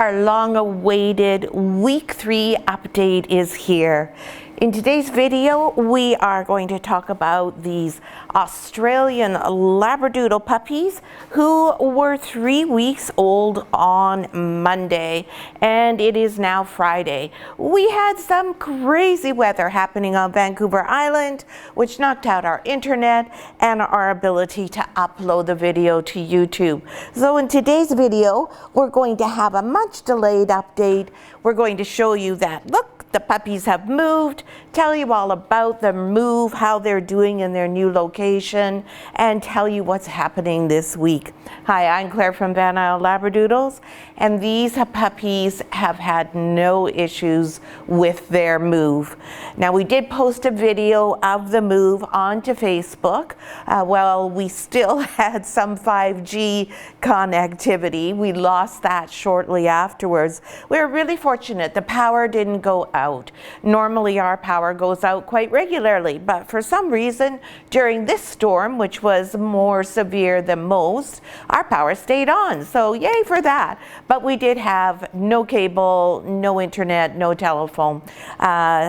Our long-awaited week 3 update is here. In today's video, we are going to talk about these Australian Labradoodle puppies who were 3 weeks old on Monday, and it is now Friday. We had some crazy weather happening on Vancouver Island, which knocked out our internet and our ability to upload the video to YouTube. So in today's video, we're going to have a much delayed update. We're going to show you that, look, the puppies have moved, tell you all about the move, how they're doing in their new location, and tell you what's happening this week. Hi, I'm Claire from Van Isle Labradoodles, and these puppies have had no issues with their move. Now, we did post a video of the move onto Facebook. Well, we still had some 5G connectivity. We lost that shortly afterwards. We were really fortunate. The power didn't go out. Normally our power goes out quite regularly, but for some reason during this storm, which was more severe than most, our power stayed on. So yay for that. But we did have no cable, no internet, no telephone.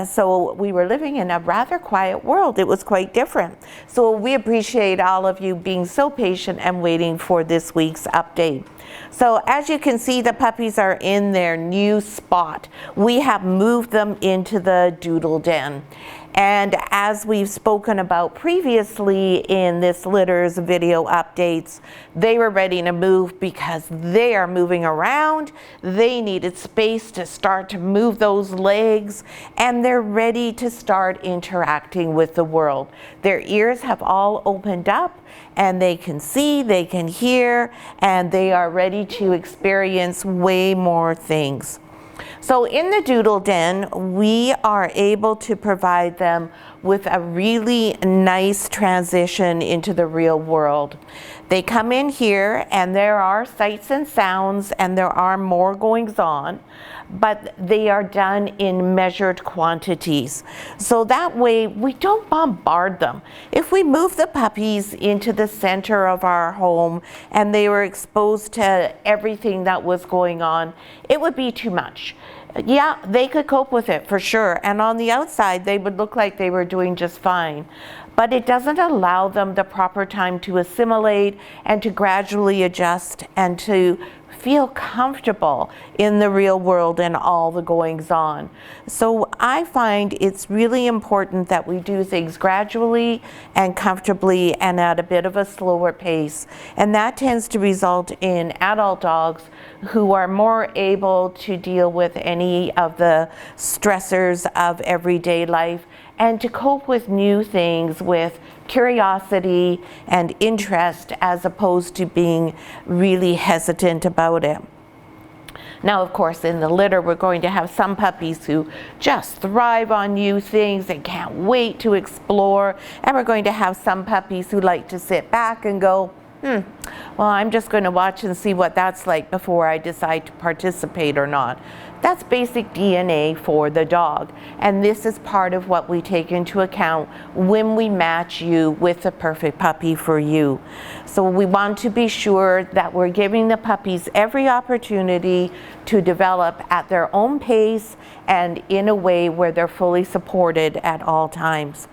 So we were living in a rather quiet world. It was quite different. So we appreciate all of you being so patient and waiting for this week's update. So as you can see, the puppies are in their new spot. We have moved them into the Doodle Den. And as we've spoken about previously in this litter's video updates, they were ready to move because they are moving around. They needed space to start to move those legs, and they're ready to start interacting with the world. Their ears have all opened up, and they can see, they can hear, and they are ready to experience way more things. So in the Doodle Den, we are able to provide them with a really nice transition into the real world. They come in here and there are sights and sounds and there are more goings on, but they are done in measured quantities. So that way we don't bombard them. If we move the puppies into the center of our home and they were exposed to everything that was going on, it would be too much. Yeah, they could cope with it for sure. And on the outside, they would look like they were doing just fine. But it doesn't allow them the proper time to assimilate and to gradually adjust and to feel comfortable in the real world and all the goings on. So I find it's really important that we do things gradually and comfortably and at a bit of a slower pace. And that tends to result in adult dogs who are more able to deal with any of the stressors of everyday life and to cope with new things with curiosity and interest as opposed to being really hesitant about it. Now, of course, in the litter, we're going to have some puppies who just thrive on new things and can't wait to explore. And we're going to have some puppies who like to sit back and go, well, I'm just going to watch and see what that's like before I decide to participate or not. That's basic DNA for the dog. And this is part of what we take into account when we match you with the perfect puppy for you. So we want to be sure that we're giving the puppies every opportunity to develop at their own pace and in a way where they're fully supported at all times.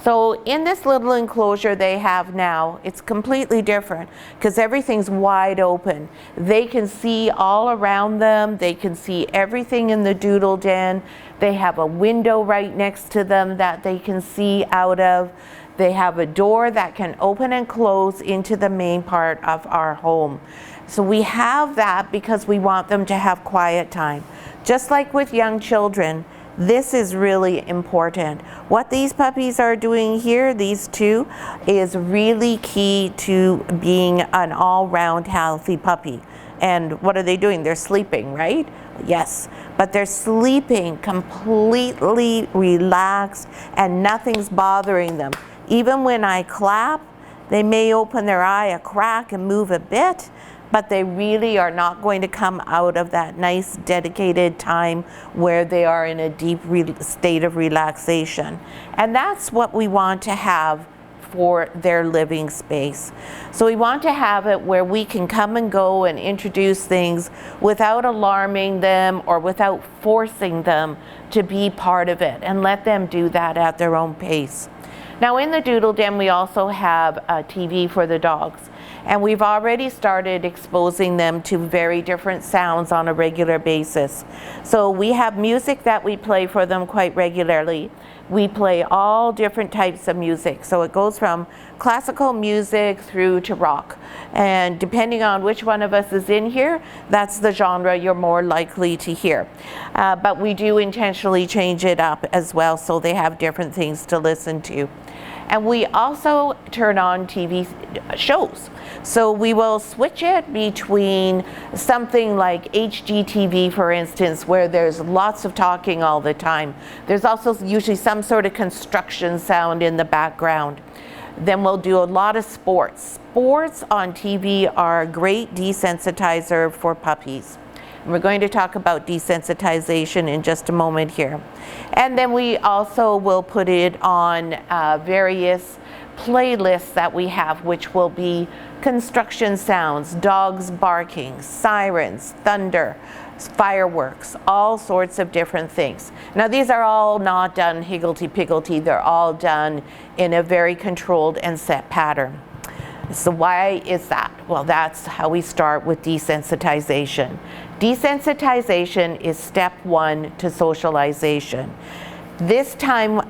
So in this little enclosure they have now, it's completely different because everything's wide open. They can see all around them. They can see everything in the Doodle Den. They have a window right next to them that they can see out of. They have a door that can open and close into the main part of our home. So we have that because we want them to have quiet time. Just like with young children, this is really important. What these puppies are doing here, these two, is really key to being an all-round healthy puppy. And what are they doing? They're sleeping, right? Yes, but they're sleeping completely relaxed and nothing's bothering them. Even when I clap, they may open their eye a crack and move a bit, but they really are not going to come out of that nice dedicated time where they are in a deep state of relaxation. And that's what we want to have for their living space. So we want to have it where we can come and go and introduce things without alarming them or without forcing them to be part of it, and let them do that at their own pace. Now in the Doodle Den, we also have a TV for the dogs, and we've already started exposing them to very different sounds on a regular basis. So we have music that we play for them quite regularly. We play all different types of music. So it goes from classical music through to rock. And depending on which one of us is in here, that's the genre you're more likely to hear. But we do intentionally change it up as well, so they have different things to listen to. And we also turn on TV shows. So we will switch it between something like HGTV, for instance, where there's lots of talking all the time. There's also usually some sort of construction sound in the background. Then we'll do a lot of sports. Sports on TV are a great desensitizer for puppies. And we're going to talk about desensitization in just a moment here. And then we also will put it on various playlists that we have, which will be construction sounds, dogs barking, sirens, thunder, fireworks, all sorts of different things. Now these are all not done higgledy-piggledy, they're all done in a very controlled and set pattern. So why is that? Well, that's how we start with desensitization. Desensitization is step one to socialization. This time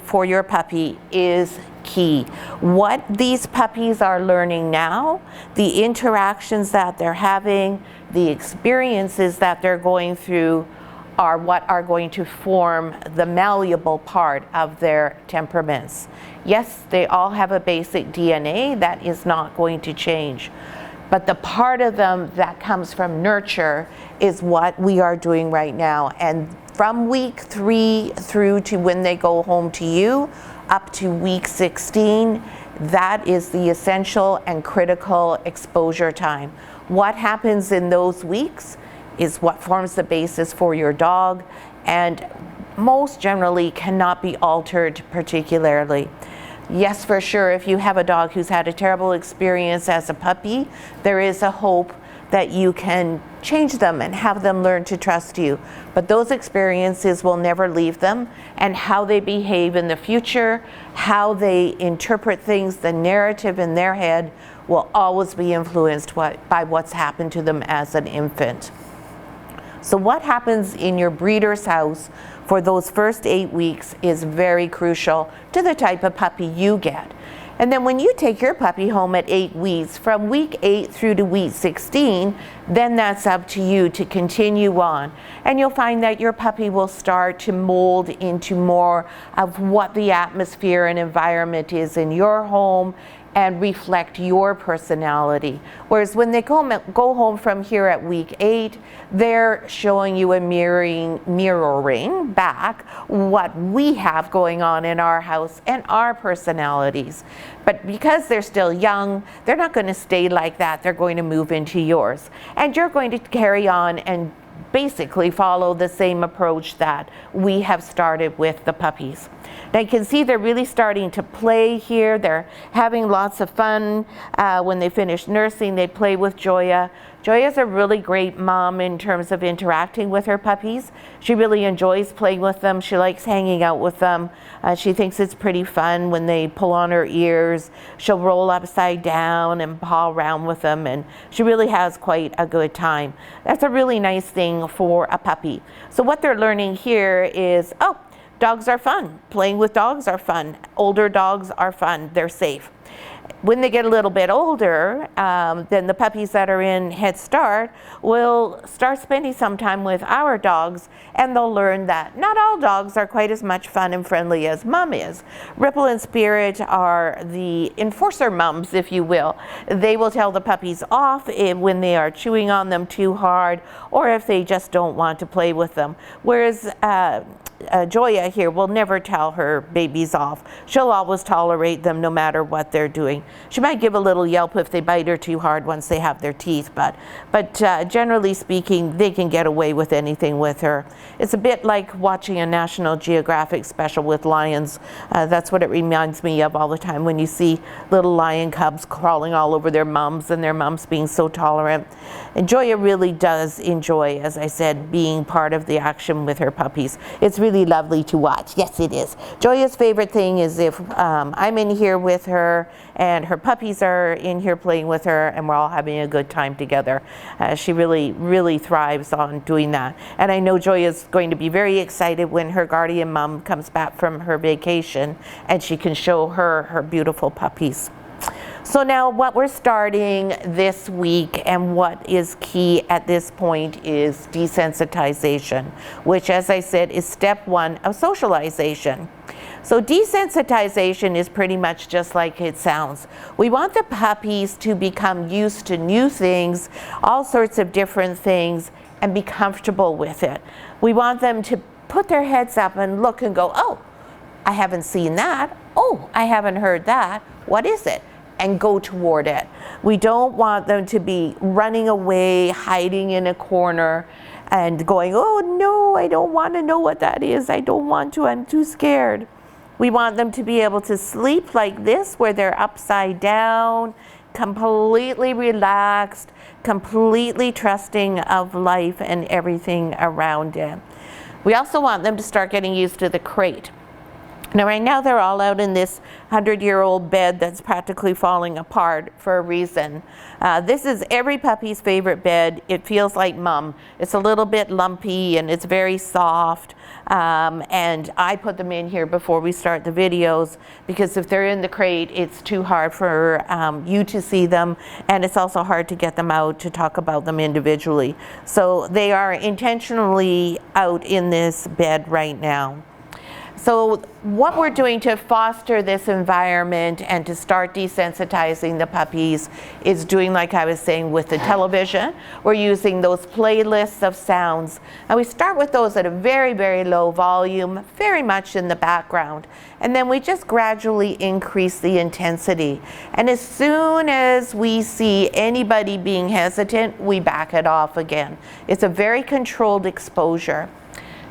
for your puppy is key. What these puppies are learning now, the interactions that they're having, the experiences that they're going through are what are going to form the malleable part of their temperaments. Yes, they all have a basic DNA that is not going to change, but the part of them that comes from nurture is what we are doing right now. And from week 3 through to when they go home to you, up to week 16, that is the essential and critical exposure time. What happens in those weeks is what forms the basis for your dog, and most generally cannot be altered particularly. Yes, for sure, if you have a dog who's had a terrible experience as a puppy, there is a hope that you can change them and have them learn to trust you. But those experiences will never leave them, and how they behave in the future, how they interpret things, the narrative in their head will always be influenced by what's happened to them as an infant. So what happens in your breeder's house for those first 8 weeks is very crucial to the type of puppy you get. And then when you take your puppy home at 8 weeks, from week 8 through to week 16, then that's up to you to continue on. And you'll find that your puppy will start to mold into more of what the atmosphere and environment is in your home and reflect your personality. Whereas when they go home from here at week 8, they're showing you and mirroring back what we have going on in our house and our personalities. But because they're still young, they're not going to stay like that. They're going to move into yours. And you're going to carry on and basically follow the same approach that we have started with the puppies. Now you can see they're really starting to play here. They're having lots of fun. When they finish nursing, they play with Joya. Joya's a really great mom in terms of interacting with her puppies. She really enjoys playing with them. She likes hanging out with them. She thinks it's pretty fun when they pull on her ears. She'll roll upside down and paw around with them, and she really has quite a good time. That's a really nice thing for a puppy. So what they're learning here is, oh, dogs are fun. Playing with dogs are fun. Older dogs are fun. They're safe. When they get a little bit older, then the puppies that are in Head Start will start spending some time with our dogs, and they'll learn that not all dogs are quite as much fun and friendly as Mom is. Ripple and Spirit are the enforcer mums, if you will. They will tell the puppies off when they are chewing on them too hard, or if they just don't want to play with them. Whereas Joya here will never tell her babies off. She'll always tolerate them no matter what they're doing. She might give a little yelp if they bite her too hard once they have their teeth, but generally speaking, they can get away with anything with her. It's a bit like watching a National Geographic special with lions. That's what it reminds me of all the time when you see little lion cubs crawling all over their mums and their mums being so tolerant. And Joya really does enjoy, as I said, being part of the action with her puppies. It's really lovely to watch. Yes, it is. Joya's favorite thing is if I'm in here with her and her puppies are in here playing with her and we're all having a good time together. She really thrives on doing that. And I know Joya's going to be very excited when her guardian mom comes back from her vacation and she can show her beautiful puppies. So now what we're starting this week and what is key at this point is desensitization, which, as I said, is step one of socialization. So desensitization is pretty much just like it sounds. We want the puppies to become used to new things, all sorts of different things, and be comfortable with it. We want them to put their heads up and look and go, oh, I haven't seen that. Oh, I haven't heard that. What is it? And go toward it. We don't want them to be running away, hiding in a corner, and going, oh no, I don't want to know what that is. I don't want to, I'm too scared. We want them to be able to sleep like this, where they're upside down, completely relaxed, completely trusting of life and everything around it. We also want them to start getting used to the crate. Now right now they're all out in this 100-year-old bed that's practically falling apart for a reason. This is every puppy's favorite bed. It feels like mom. It's a little bit lumpy and it's very soft. And I put them in here before we start the videos because if they're in the crate, it's too hard for you to see them, and it's also hard to get them out to talk about them individually. So they are intentionally out in this bed right now. So what we're doing to foster this environment and to start desensitizing the puppies is doing like I was saying with the television. We're using those playlists of sounds. And we start with those at a very low volume, very much in the background. And then we just gradually increase the intensity. And as soon as we see anybody being hesitant, we back it off again. It's a very controlled exposure.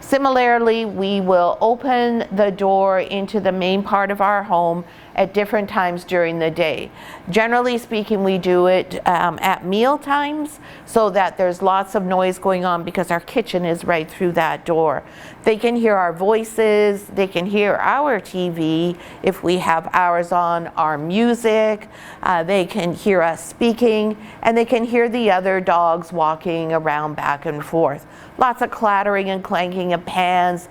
Similarly, we will open the door into the main part of our home at different times during the day. Generally speaking, we do it at meal times so that there's lots of noise going on because our kitchen is right through that door. They can hear our voices, they can hear our TV if we have ours on, our music, they can hear us speaking, and they can hear the other dogs walking around back and forth. Lots of clattering and clanking of pans,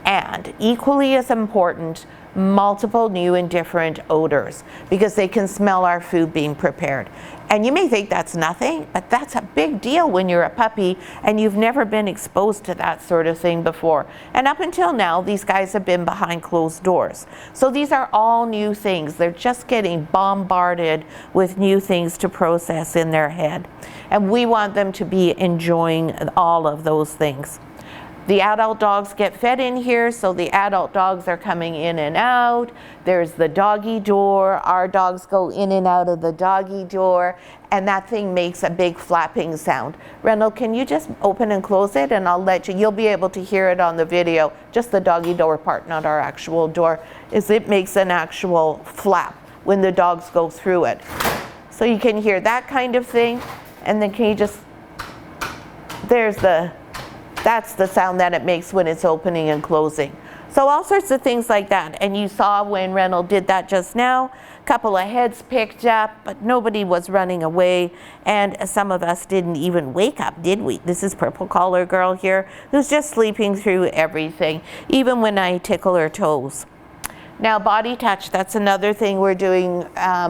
and equally as important, multiple new and different odors because they can smell our food being prepared. And you may think that's nothing, but that's a big deal when you're a puppy and you've never been exposed to that sort of thing before. And up until now, these guys have been behind closed doors. So these are all new things. They're just getting bombarded with new things to process in their head. And we want them to be enjoying all of those things. The adult dogs get fed in here, so the adult dogs are coming in and out. There's the doggy door. Our dogs go in and out of the doggy door, and that thing makes a big flapping sound. Reynold, can you just open and close it, and you'll be able to hear it on the video, just the doggy door part, not our actual door, is it makes an actual flap when the dogs go through it. So you can hear that kind of thing, and then can you just, that's the sound that it makes when it's opening and closing. So all sorts of things like that. And you saw when Reynold did that just now, a couple of heads picked up, but nobody was running away. And some of us didn't even wake up, did we? This is Purple Collar Girl here, who's just sleeping through everything, even when I tickle her toes. Now body touch, that's another thing we're doing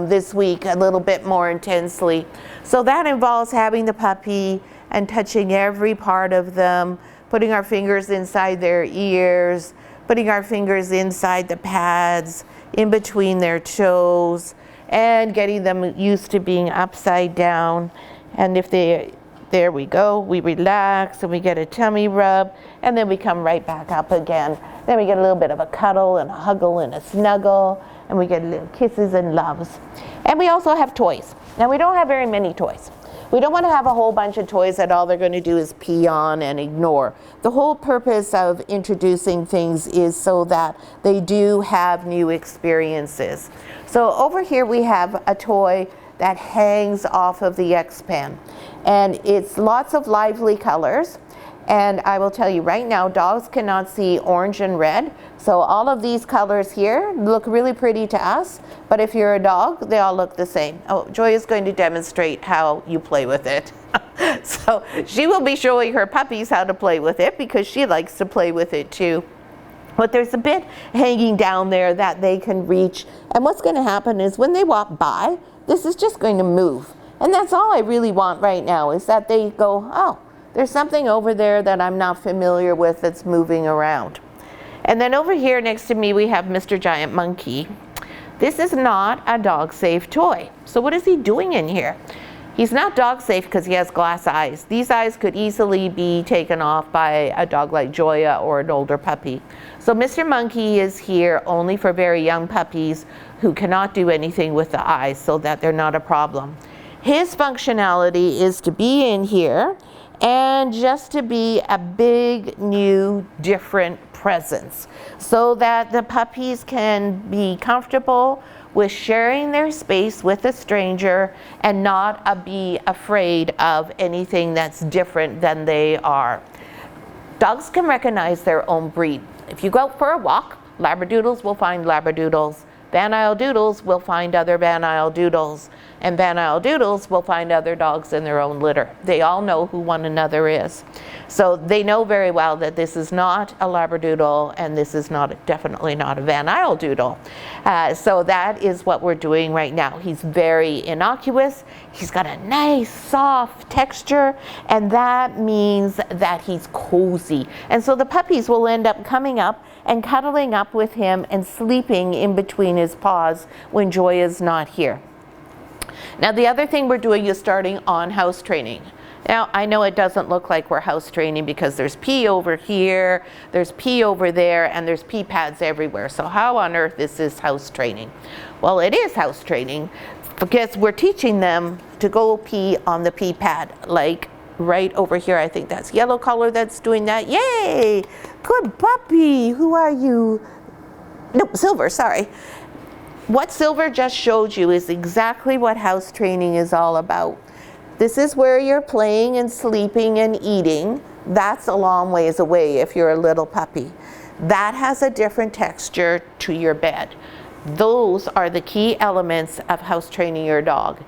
this week a little bit more intensely. So that involves having the puppy and touching every part of them, putting our fingers inside their ears, putting our fingers inside the pads, in between their toes, and getting them used to being upside down. And if they There we go. We relax and we get a tummy rub, and then we come right back up again. Then we get a little bit of a cuddle and a huggle and a snuggle, and we get little kisses and loves. And we also have toys. Now, we don't have very many toys. We don't want to have a whole bunch of toys that all they're going to do is pee on and ignore. The whole purpose of introducing things is so that they do have new experiences. So over here we have a toy that hangs off of the X-Pen. And it's lots of lively colors. And I will tell you right now, dogs cannot see orange and red. So all of these colors here look really pretty to us. But if you're a dog, they all look the same. Oh, Joy is going to demonstrate how you play with it. So she will be showing her puppies how to play with it because she likes to play with it too. But there's a bit hanging down there that they can reach. And what's going to happen is when they walk by, this is just going to move. And that's all I really want right now, is that they go, oh, there's something over there that I'm not familiar with that's moving around. And then over here next to me we have Mr. Giant Monkey. This is not a dog-safe toy. So what is he doing in here? He's not dog-safe because he has glass eyes. These eyes could easily be taken off by a dog like Joya or an older puppy. So Mr. Monkey is here only for very young puppies who cannot do anything with the eyes, so that they're not a problem. His functionality is to be in here and just to be a big, new, different presence, so that the puppies can be comfortable with sharing their space with a stranger and not be afraid of anything that's different than they are. Dogs can recognize their own breed. If you go out for a walk, Labradoodles will find Labradoodles. Van Isle Doodles will find other Van Isle Doodles, and Van Isle Doodles will find other dogs in their own litter. They all know who one another is. So they know very well that this is not a Labradoodle and this is definitely not a Van Isle Doodle. So that is what we're doing right now. He's very innocuous. He's got a nice soft texture, and that means that he's cozy. And so the puppies will end up coming up and cuddling up with him and sleeping in between his paws when Joy is not here. Now the other thing we're doing is starting on house training. Now I know it doesn't look like we're house training because there's pee over here, there's pee over there, and there's pee pads everywhere. So how on earth is this house training? Well, it is house training because we're teaching them to go pee on the pee pad, like right over here. I think that's yellow color that's doing that. Yay! Good puppy. Who are you? Nope, Silver, sorry. What Silver just showed you is exactly what house training is all about. This is where you're playing and sleeping and eating. That's a long ways away if you're a little puppy. That has a different texture to your bed. Those are the key elements of house training your dog.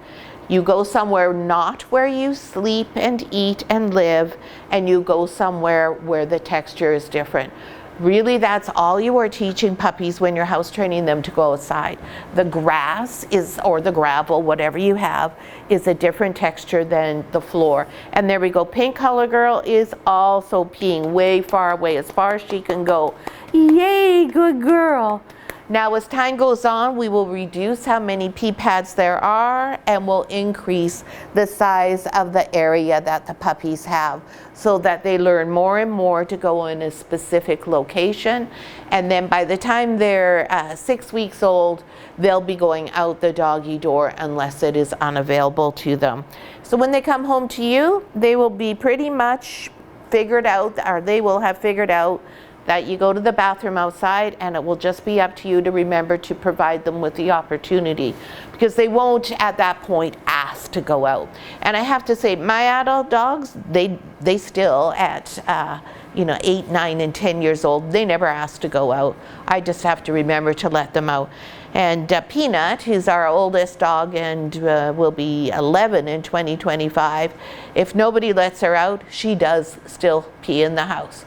You go somewhere not where you sleep and eat and live, and you go somewhere where the texture is different. Really, that's all you are teaching puppies when you're house training them to go outside. The grass is, or the gravel, whatever you have, is a different texture than the floor. And there we go. Pink color girl is also peeing way far away, as far as she can go. Yay, good girl. Now, as time goes on, we will reduce how many pee pads there are, and we'll increase the size of the area that the puppies have, so that they learn more and more to go in a specific location. And then by the time they're 6 weeks old, they'll be going out the doggy door unless it is unavailable to them. So when they come home to you, they will be pretty much figured out, or they will have figured out that you go to the bathroom outside, and it will just be up to you to remember to provide them with the opportunity, because they won't at that point ask to go out. And I have to say, my adult dogs, they still at 8, 9, and 10 years old, they never ask to go out. I just have to remember to let them out. And Peanut, who's our oldest dog and will be 11 in 2025, if nobody lets her out, she does still pee in the house.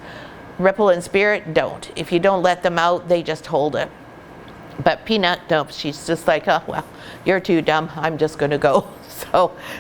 Ripple and Spirit don't. If you don't let them out, they just hold it. But Peanut, no, she's just like, oh, well, you're too dumb. I'm just going to go.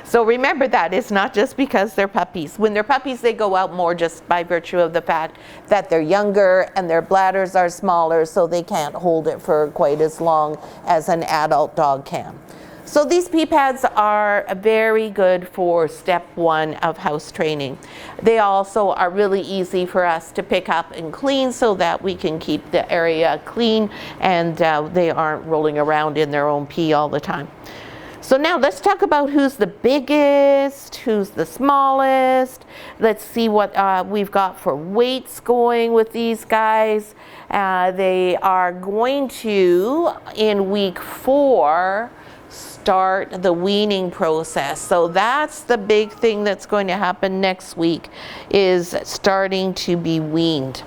So remember that. It's not just because they're puppies. When they're puppies, they go out more just by virtue of the fact that they're younger and their bladders are smaller, so they can't hold it for quite as long as an adult dog can. So these pee pads are very good for step 1 of house training. They also are really easy for us to pick up and clean so that we can keep the area clean and they aren't rolling around in their own pee all the time. So now let's talk about who's the biggest, who's the smallest. Let's see what we've got for weights going with these guys. They are going to, in week 4, start the weaning process. So that's the big thing that's going to happen next week, is starting to be weaned.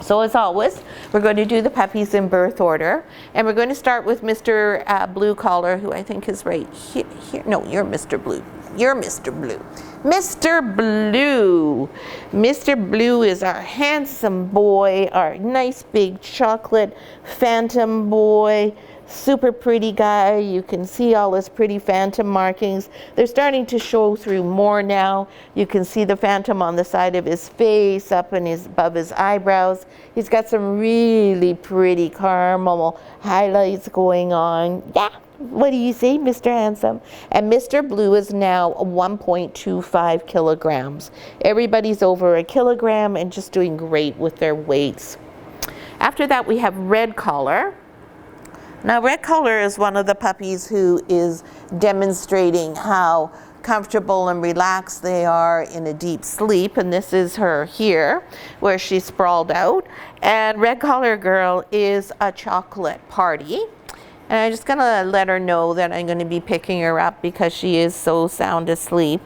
So as always, we're going to do the puppies in birth order, and we're going to start with Mr. Blue Collar, who I think is right here. No, you're Mr. Blue. You're Mr. Blue. Mr. Blue. Mr. Blue is our handsome boy, our nice big chocolate phantom boy. Super pretty guy. You can see all his pretty phantom markings. They're starting to show through more now. You can see the phantom on the side of his face, up in above his eyebrows. He's got some really pretty caramel highlights going on. Yeah, what do you say, Mr. Handsome? And Mr. Blue is now 1.25 kilograms. Everybody's over a kilogram and just doing great with their weights. After that, we have Red Collar. Now, Red Collar is one of the puppies who is demonstrating how comfortable and relaxed they are in a deep sleep, and this is her here, where she's sprawled out. And Red Collar Girl is a chocolate party, and I'm just gonna let her know that I'm gonna be picking her up because she is so sound asleep.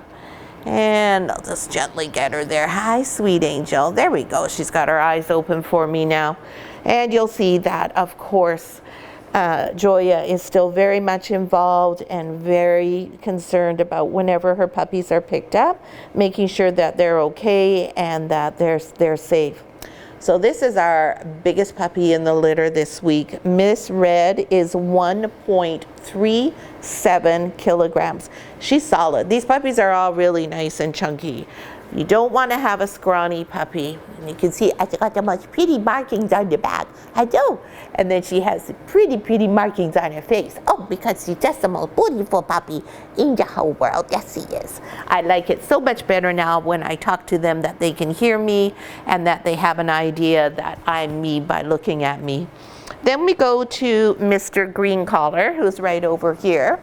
And I'll just gently get her there. Hi, sweet angel. There we go. She's got her eyes open for me now. And you'll see that, of course, Joya is still very much involved and very concerned about whenever her puppies are picked up, making sure that they're okay and that they're safe. So this is our biggest puppy in the litter this week. Miss Red is 1.37 kilograms. She's solid. These puppies are all really nice and chunky. You don't want to have a scrawny puppy. And you can see I've got the most pretty markings on the back. I do. And then she has pretty, pretty markings on her face. Oh, because she's just the most beautiful puppy in the whole world. Yes, she is. I like it so much better now when I talk to them that they can hear me and that they have an idea that I'm me by looking at me. Then we go to Mr. Green Collar, who's right over here.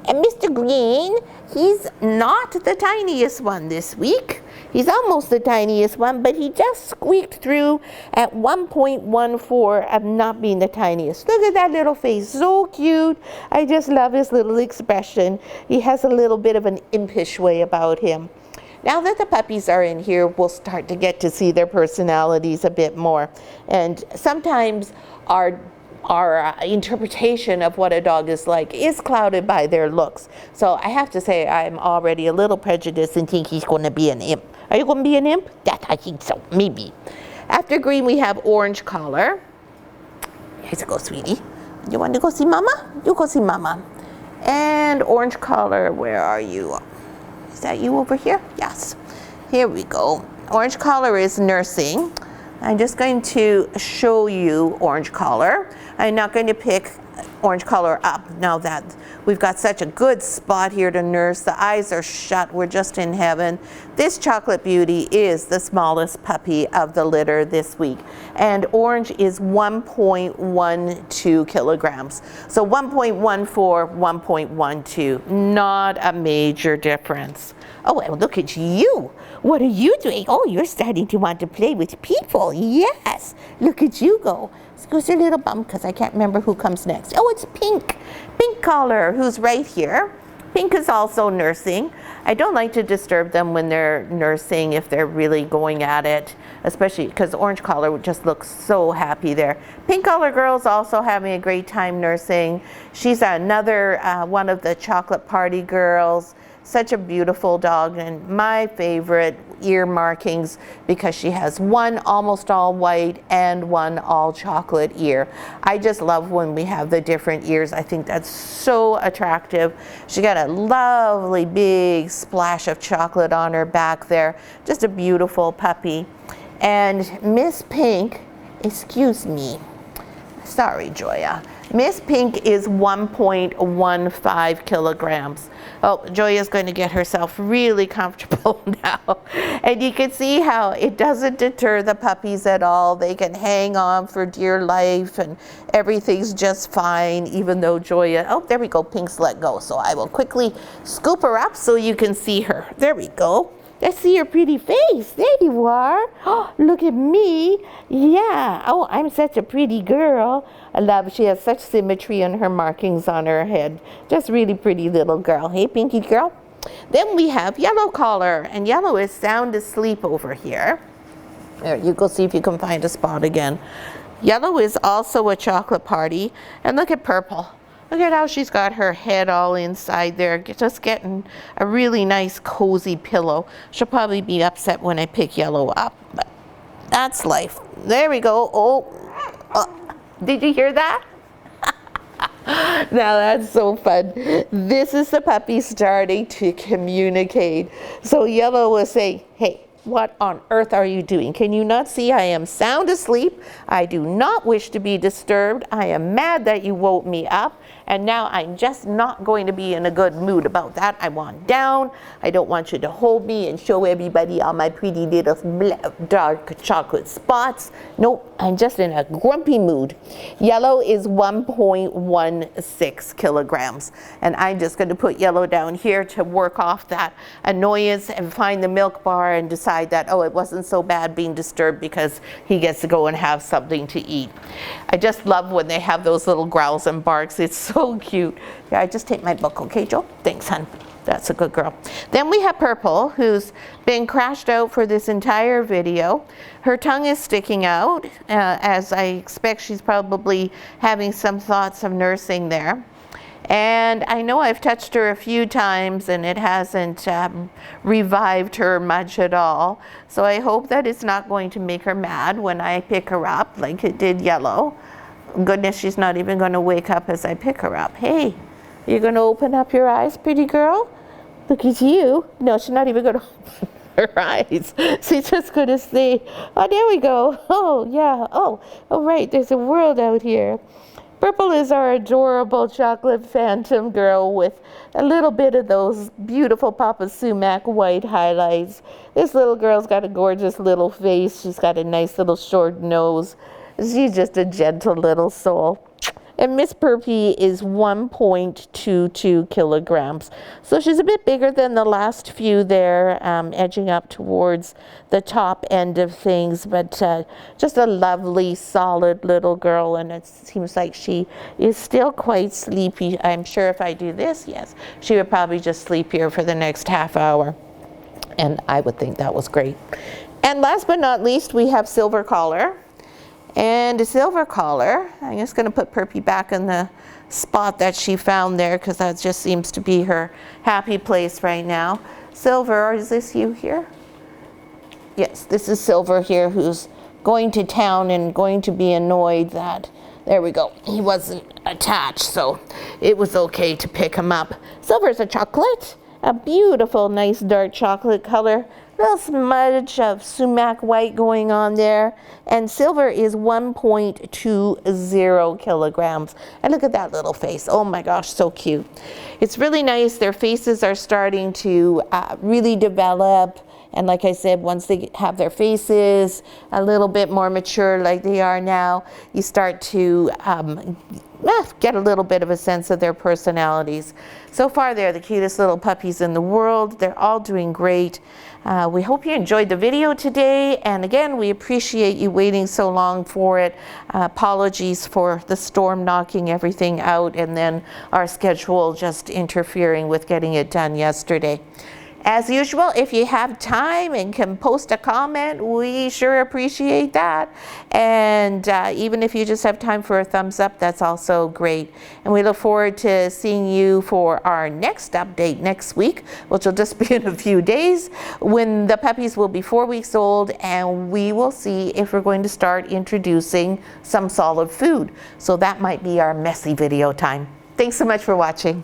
And Mr. Green, he's not the tiniest one this week. He's almost the tiniest one, but he just squeaked through at 1.14 of not being the tiniest. Look at that little face, so cute. I just love his little expression. He has a little bit of an impish way about him. Now that the puppies are in here, we'll start to get to see their personalities a bit more. And sometimes our interpretation of what a dog is like is clouded by their looks. So I have to say I'm already a little prejudiced and think he's going to be an imp. Are you going to be an imp? That I think so, maybe. After Green, we have Orange Collar. Here's a go, sweetie. You want to go see Mama? You go see Mama. And Orange Collar, where are you? Is that you over here? Yes. Here we go. Orange Collar is nursing. I'm just going to show you Orange Collar. I'm not going to pick Orange Collar up now that we've got such a good spot here to nurse. The eyes are shut. We're just in heaven. This chocolate beauty is the smallest puppy of the litter this week. And Orange is 1.12 kilograms. So 1.14, 1.12. Not a major difference. Oh, and look at you. What are you doing? Oh, you're starting to want to play with people. Yes. Look at you go. Excuse your little bum because I can't remember who comes next. Oh, it's Pink. Pink Collar, who's right here. Pink is also nursing. I don't like to disturb them when they're nursing if they're really going at it, especially because Orange Collar just looks so happy there. Pink Collar Girl's also having a great time nursing. She's another one of the chocolate party girls. Such a beautiful dog, and my favorite ear markings because she has one almost all white and one all chocolate ear. I just love when we have the different ears. I think that's so attractive. She got a lovely big splash of chocolate on her back there. Just a beautiful puppy. And Miss Pink, excuse me. Sorry, Joya. Miss Pink is 1.15 kilograms. Oh, Joya's going to get herself really comfortable now. And you can see how it doesn't deter the puppies at all. They can hang on for dear life and everything's just fine, even though Joya, oh, there we go, Pink's let go. So I will quickly scoop her up so you can see her. There we go. Let's see your pretty face. There you are. Oh, look at me. Yeah. Oh, I'm such a pretty girl. I love she has such symmetry in her markings on her head. Just really pretty little girl. Hey, Pinky girl. Then we have Yellow Collar, and Yellow is sound asleep over here. There, you go see if you can find a spot again. Yellow is also a chocolate party. And look at Purple. Look at how she's got her head all inside there, just getting a really nice cozy pillow. She'll probably be upset when I pick Yellow up, but that's life. There we go. Oh, did you hear that? Now that's so fun. This is the puppy starting to communicate. So Yellow will say, hey, what on earth are you doing? Can you not see I am sound asleep? I do not wish to be disturbed. I am mad that you woke me up. And now I'm just not going to be in a good mood about that. I want down. I don't want you to hold me and show everybody all my pretty little dark chocolate spots. Nope, I'm just in a grumpy mood. Yellow is 1.16 kilograms. And I'm just going to put Yellow down here to work off that annoyance and find the milk bar and decide that, oh, it wasn't so bad being disturbed because he gets to go and have something to eat. I just love when they have those little growls and barks. It's so cute. Yeah, I just take my book, okay, Joe? Thanks, hon. That's a good girl. Then we have Purple, who's been crashed out for this entire video. Her tongue is sticking out, as I expect she's probably having some thoughts of nursing there. And I know I've touched her a few times and it hasn't revived her much at all. So I hope that it's not going to make her mad when I pick her up like it did Yellow. Goodness, she's not even going to wake up as I pick her up. Hey, you're going to open up your eyes, pretty girl? Look at you. No, she's not even going to open her eyes. She's just going to say, oh, there we go. Oh, yeah. Oh, right, there's a world out here. Purple is our adorable chocolate phantom girl with a little bit of those beautiful Papa Sumac white highlights. This little girl's got a gorgeous little face. She's got a nice little short nose. She's just a gentle little soul. And Miss Purpy is 1.22 kilograms. So she's a bit bigger than the last few there, edging up towards the top end of things, but just a lovely, solid little girl, and it seems like she is still quite sleepy. I'm sure if I do this, yes, she would probably just sleep here for the next half hour, and I would think that was great. And last but not least, we have Silver Collar. And a Silver Collar, I'm just going to put Purpy back in the spot that she found there because that just seems to be her happy place right now. Silver, or is this you here? Yes, this is Silver here who's going to town and going to be annoyed that, there we go, he wasn't attached, so it was okay to pick him up. Silver's a chocolate, a beautiful, nice dark chocolate color. Little smudge of sumac white going on there, and Silver is 1.20 kilograms. And look at that little face. Oh my gosh, so cute. It's really nice. Their faces are starting to really develop, and like I said, once they have their faces a little bit more mature like they are now, you start to get a little bit of a sense of their personalities. So far, they're the cutest little puppies in the world. They're all doing great. We hope you enjoyed the video today, and again, we appreciate you waiting so long for it. Apologies for the storm knocking everything out and then our schedule just interfering with getting it done yesterday. As usual, if you have time and can post a comment, we sure appreciate that. And even if you just have time for a thumbs up, that's also great. And we look forward to seeing you for our next update next week, which will just be in a few days, when the puppies will be 4 weeks old, and we will see if we're going to start introducing some solid food. So that might be our messy video time. Thanks so much for watching.